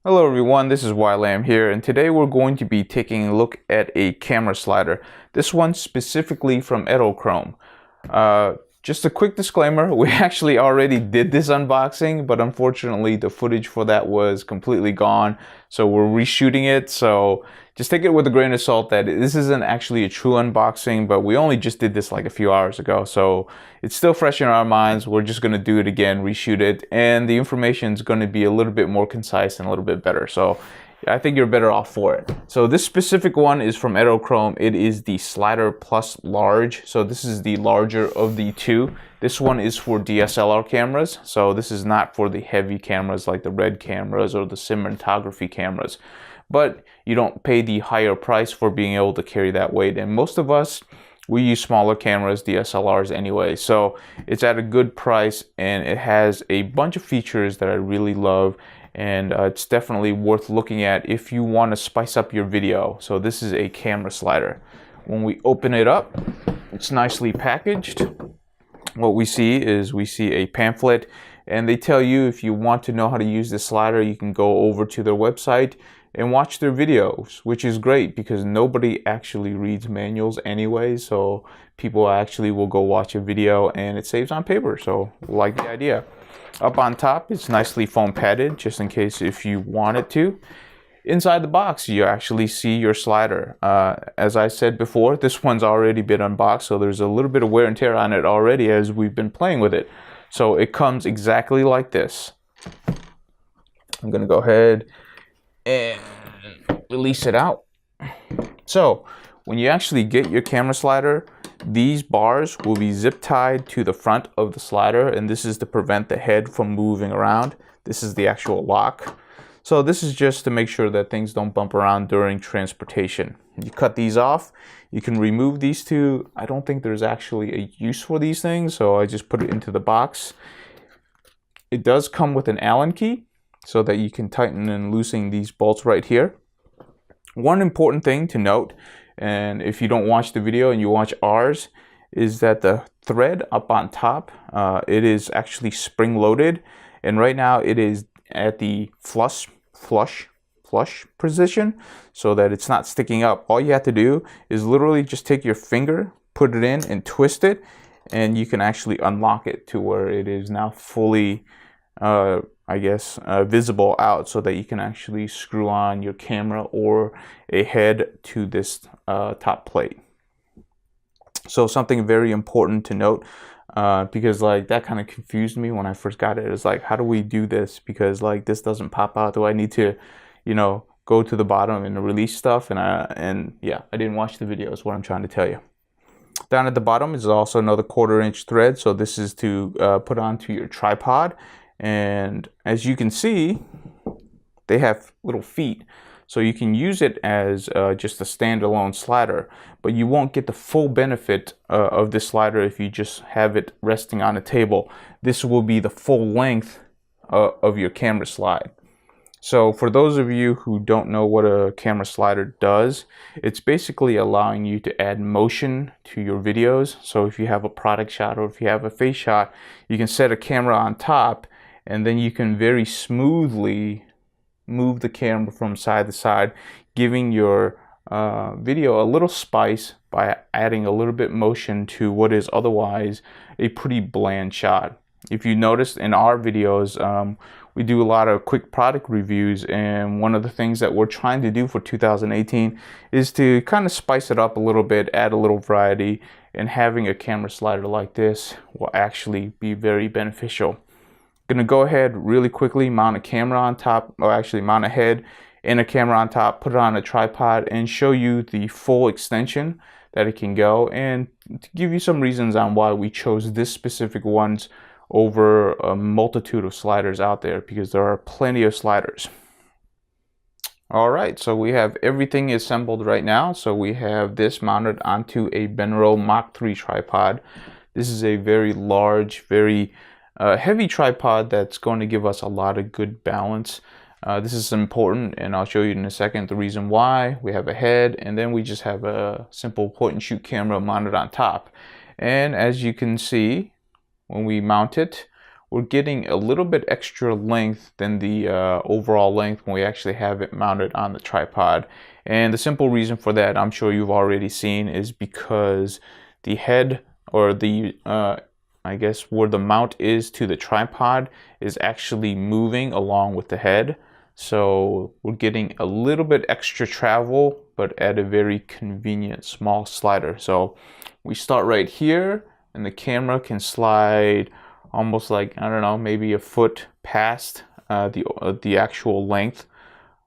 Hello everyone, this is Lam here, and today we're going to be taking a look at a camera slider. This one specifically from Edelkrone. Just a quick disclaimer, we actually already did this unboxing, but unfortunately the footage for that was completely gone, so we're reshooting it. So just take it with a grain of salt that this isn't actually a true unboxing, but we only just did this like a few hours ago, so it's still fresh in our minds. We're just going to do it again, reshoot it, and the information is going to be a little bit more concise and a little bit better. So I think you're better off for it. So this specific one is from Edelkrone. It is the Slider Plus Large. So this is the larger of the two. This one is for DSLR cameras. So this is not for the heavy cameras like the RED cameras or the cinematography cameras. But you don't pay the higher price for being able to carry that weight. And most of us, we use smaller cameras, DSLRs anyway. So it's at a good price and it has a bunch of features that I really love. And it's definitely worth looking at if you want to spice up your video. So this is a camera slider. When we open it up, it's nicely packaged. What we see is a pamphlet, and they tell you if you want to know how to use this slider, you can go over to their website and watch their videos, which is great because nobody actually reads manuals anyway. So people actually will go watch a video and it saves on paper. So like the idea. Up on top, it's nicely foam padded, just in case if you wanted to. Inside the box, you actually see your slider. As I said before, this one's already been unboxed, so there's a little bit of wear and tear on it already as we've been playing with it. So it comes exactly like this. I'm gonna go ahead and release it out. So when you actually get your camera slider, these bars will be zip tied to the front of the slider, and this is to prevent the head from moving around. This is the actual lock. So this is just to make sure that things don't bump around during transportation. You cut these off. You can remove these two. I don't think there's actually a use for these things, so I just put it into the box. It does come with an Allen key so that you can tighten and loosen these bolts right here. One important thing to note, and if you don't watch the video and you watch ours, is that the thread up on top, it is actually spring loaded, and right now it is at the flush position so that it's not sticking up. All you have to do is literally just take your finger, put it in and twist it, and you can actually unlock it to where it is now fully visible out, so that you can actually screw on your camera or a head to this top plate. So something very important to note, because like that kind of confused me when I first got it. It's like, how do we do this? Because like this doesn't pop out. Do I need to, go to the bottom and release stuff? And yeah, I didn't watch the video is what I'm trying to tell you. Down at the bottom is also another 1/4 inch thread. So this is to put onto your tripod. And as you can see, they have little feet, so you can use it as just a standalone slider, but you won't get the full benefit of this slider if you just have it resting on a table. This will be the full length of your camera slide. So for those of you who don't know what a camera slider does, it's basically allowing you to add motion to your videos. So if you have a product shot or if you have a face shot, you can set a camera on top, and then you can very smoothly move the camera from side to side, giving your video a little spice by adding a little bit motion to what is otherwise a pretty bland shot. If you noticed in our videos, we do a lot of quick product reviews, and one of the things that we're trying to do for 2018 is to kind of spice it up a little bit, add a little variety, and having a camera slider like this will actually be very beneficial. Gonna go ahead really quickly, mount a camera on top, or actually mount a head and a camera on top, put it on a tripod, and show you the full extension that it can go, and to give you some reasons on why we chose this specific ones over a multitude of sliders out there, because there are plenty of sliders. All right, so we have everything assembled right now. So we have this mounted onto a Benro Mach 3 tripod. This is a very large, very heavy tripod that's going to give us a lot of good balance. This is important, and I'll show you in a second the reason why. We have a head, and then we just have a simple point and shoot camera mounted on top. And as you can see, when we mount it, we're getting a little bit extra length than the overall length when we actually have it mounted on the tripod. And the simple reason for that, I'm sure you've already seen, is because the head, or the I guess where the mount is to the tripod, is actually moving along with the head. So we're getting a little bit extra travel, but at a very convenient small slider. So we start right here, and the camera can slide almost like, I don't know, maybe a foot past the actual length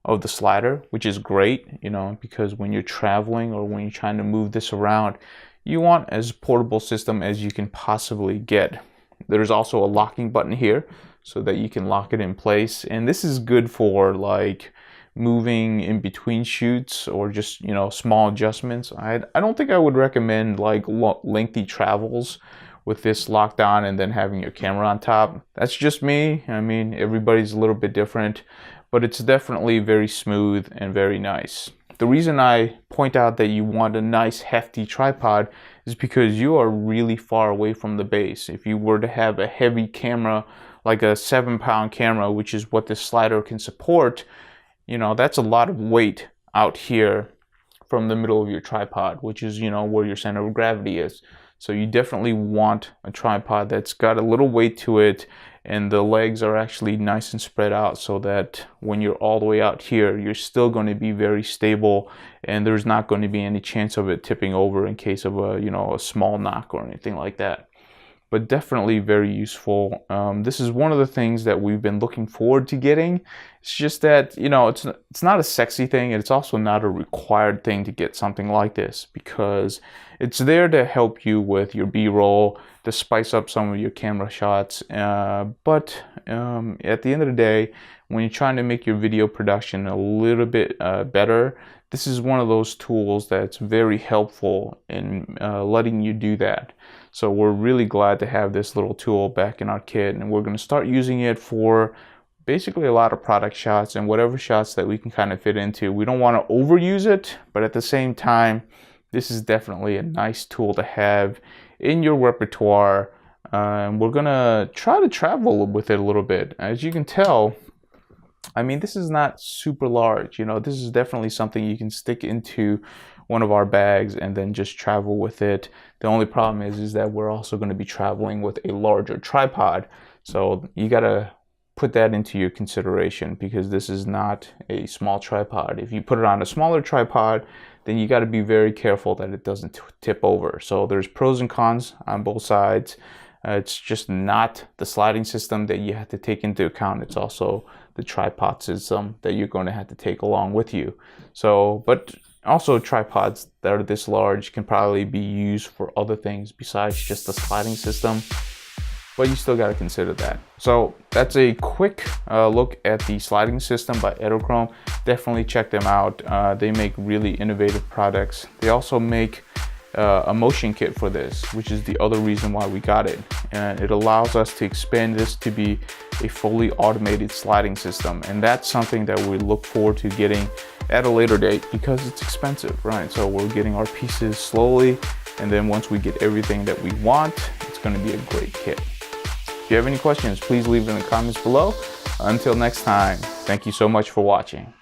of the slider, which is great, you know, because when you're traveling or when you're trying to move this around, you want as portable system as you can possibly get. There's also a locking button here so that you can lock it in place, and this is good for like moving in between shoots or just, you know, small adjustments. I don't think I would recommend like lengthy travels with this locked on and then having your camera on top. That's just me. I mean, everybody's a little bit different, but it's definitely very smooth and very nice. The reason I point out that you want a nice hefty tripod is because you are really far away from the base. If you were to have a heavy camera, like a 7-pound camera, which is what this slider can support, you know, that's a lot of weight out here from the middle of your tripod, which is, you know, where your center of gravity is. So you definitely want a tripod that's got a little weight to it, and the legs are actually nice and spread out so that when you're all the way out here, you're still going to be very stable, and there's not going to be any chance of it tipping over in case of a, you know, a small knock or anything like that. But definitely very useful. This is one of the things that we've been looking forward to getting. It's just that, you know, it's not a sexy thing, and it's also not a required thing to get something like this, because it's there to help you with your B-roll, to spice up some of your camera shots. But at the end of the day, when you're trying to make your video production a little bit better, this is one of those tools that's very helpful in letting you do that. So we're really glad to have this little tool back in our kit, and we're going to start using it for basically a lot of product shots and whatever shots that we can kind of fit into. We don't want to overuse it, but at the same time, this is definitely a nice tool to have in your repertoire. And we're going to try to travel with it a little bit. As you can tell, I mean, this is not super large. You know, this is definitely something you can stick into one of our bags and then just travel with it. The only problem is that we're also going to be traveling with a larger tripod. So you got to put that into your consideration, because this is not a small tripod. If you put it on a smaller tripod, then you got to be very careful that it doesn't tip over. So there's pros and cons on both sides. It's just not the sliding system that you have to take into account. It's also the tripod system that you're going to have to take along with you. So, but also tripods that are this large can probably be used for other things besides just the sliding system, but you still got to consider that. So that's a quick look at the sliding system by Edelkrone. Definitely check them out. They make really innovative products. They also make a motion kit for this, which is the other reason why we got it. And it allows us to expand this to be a fully automated sliding system. And that's something that we look forward to getting at a later date, because it's expensive, right? So we're getting our pieces slowly, and then once we get everything that we want, it's going to be a great kit. If you have any questions, please leave them in the comments below. Until next time, thank you so much for watching.